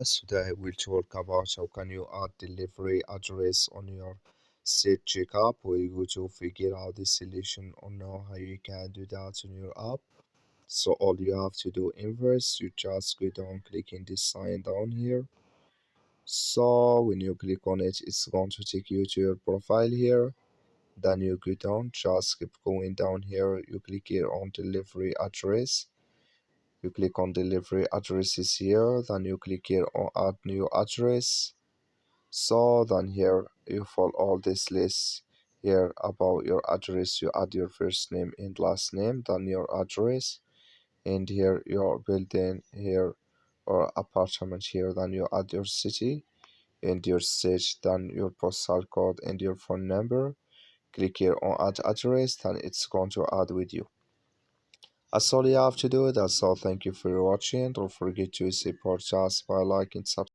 Today we'll talk about how can you add delivery address on your SeatGeek app. We're going to figure out the solution or know how you can do that on your app. So all you have to do inverse, you just go down clicking this sign down here. So when you click on it, it's going to take you to your profile here. Then you go down, just keep going down here. You click here on delivery address. You click on delivery addresses here. Then you click here on add new address. So then here you follow all this list here about your address. You add your first name and last name, then your address, and here your building here or apartment here. Then you add your city and your state, then your postal code and your phone number. Click here on add address, then it's going to add with you. That's all you have to do. That's all. Thank you for watching. Don't forget to support us by liking, subscribe.